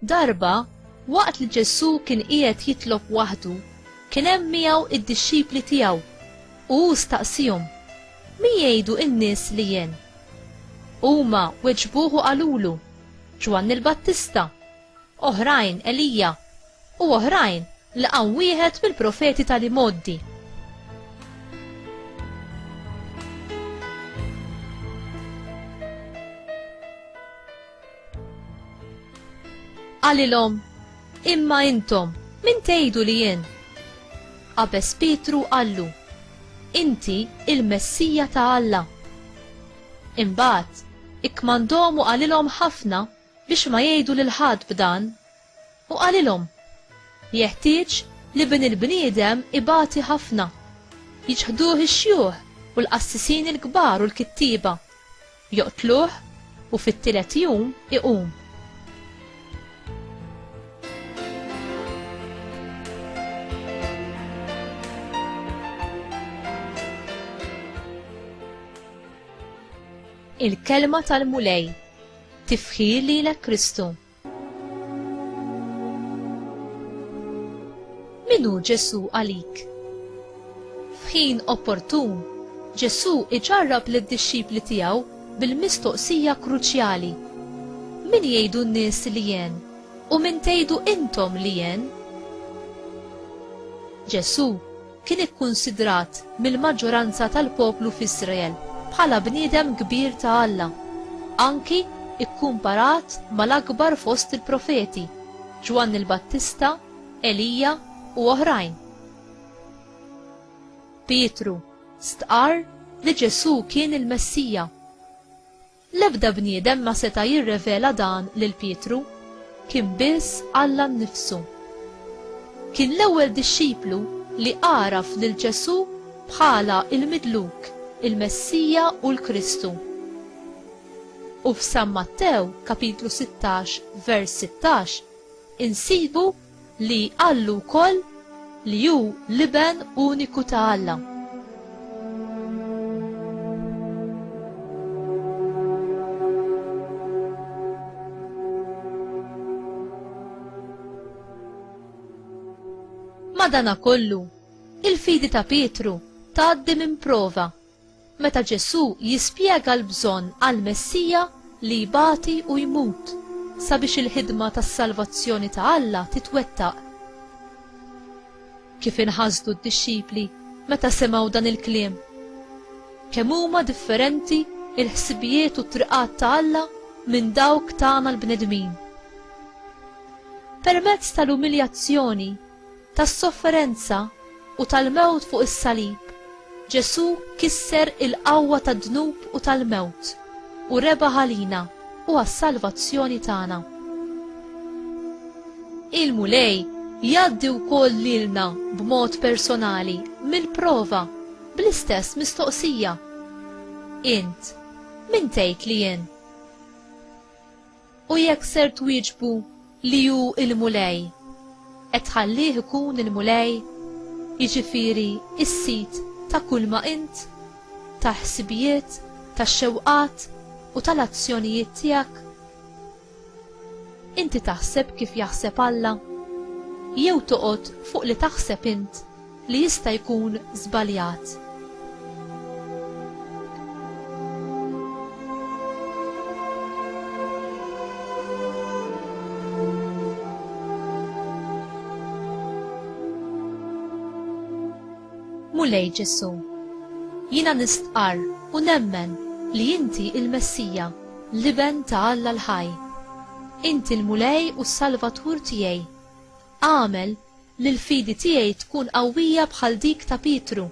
Darba, waqt li Ġesu kien qiegħed jitlob waħdu, kien hemm miegħu id-dixxipli tiegħu u staqsihom: min jgħidu n-nies li jien? Huma weġbuh u qalulu: Ġwanni l-Battista, oħrajn Elija u oħrajn li hawn wieħed mill-profeti tal-imoddi. Qalilhom: imma intom min tgħidu li jien? Qabes Pietru qallu: inti il-Messija ta' Alla. Imbagħad ikkmandhom u qalilhom ħafna biex ma jgħidu lil ħadd b'dan, u qalilhom: jeħtieġ li bin il-bniedem ibati ħafna, jiġħduh ix-xjuħ u l-qassisin il-kbar u l-kittieba, joqtluh u fit-tielet jum iqum. Il-kelma tal-mulej, tifħir lilek Kristu. Minu Ġesu għalik? F'ħin opportun, Ġesu iġarrab lid-dixxipli tiegħu bil-mistoqsija kruċjali: min jgħidu n-nies li jien u min tgħidu intom li jien? Ġesu kien ikkunsidrat mill-maġġoranza tal-poplu f'Israel bħala bniedem kbir ta' Alla, anki ikkumparat mal-akbar fost il-profeti, Ġwanni l-Battista, Elija u oħrajn. Pietru stqarr li Ġesu kien il-Messija. L-ebda bniedem ma seta' jirrevela dan lil Pietru, kien biss Alla nnifsu. Kien l-ewwel dixxiplu li għaraf lil Ġesu bħala il-Midluk, il-Messija u l-Kristu. U f'San Mattew kapitlu 16 vers 16 insibu li qallu wkoll li hu l-iben uniku ta' Alla. Madankollu, il-fidi ta' Pietru tgħaddi minn prova meta Ġesu jispjega l-bżonn għall-Messija li jbati u jmut sabiex il-ħidma tas-salvazzjoni ta' Alla titwettaq. Kif inħasdu d-dixxipli meta semgħu dan il-kliem? Kemm huma differenti il-ħsibijiet u t-triqat ta' Alla minn dawk tagħna l-bnedmin. Permezz tal-umiljazzjoni, tas-sofferenza u tal-mewt fuq is-salib, Ġesu kisser il-qawwa tad-dnub u tal-mewt u rebaħ għalina u għas-salvazzjoni tagħna. Il-mulej jgħaddi wkoll lilna b'mod personali mill-prova bl-istess mistoqsija: int min tgħid li jien? U jekk ser twieġbu li hu il-mulej, qed tħallih ikun il-mulej, jiġifieri is-sit ta' kull ma int, ta' ħsibijiet, ta' xewqat u tal-azzjonijiet tiegħek. Inti taħseb kif jaħseb Alla, jew toqgħod fuq li taħseb int li jista' jkun żbaljat. Mulej Ġesu, jiena nistqar u nemmen li inti il-Messija, l-iben ta' Alla l-ħaj. Inti l-mulej u s-Salvatur tiegħi. Għamel li l-fidi tiegħi tkun qawwija bħal dik ta' Pietru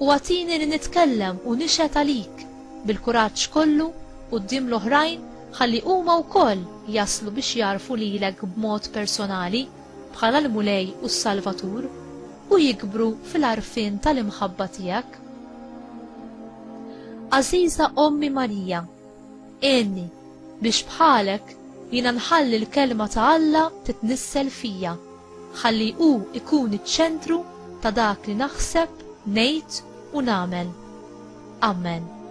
u għatini li nitkellem u nixhet għalik bil-kuraġġ kollu quddiem l-oħrajn ħalli huma wkoll jaslu biex jarfu lilek b'mod personali bħala l-mulej u s-Salvatur u jikbru fil-għarfien tal-imħabba tiegħek. Għażiża Ommi Marija, għenni biex bħalek jiena nħalli l-kelma ta' Alla titnissel fija, ħalli hu ikun iċ-ċentru ta' dak li naħseb, ngħid u nagħmel. Amen.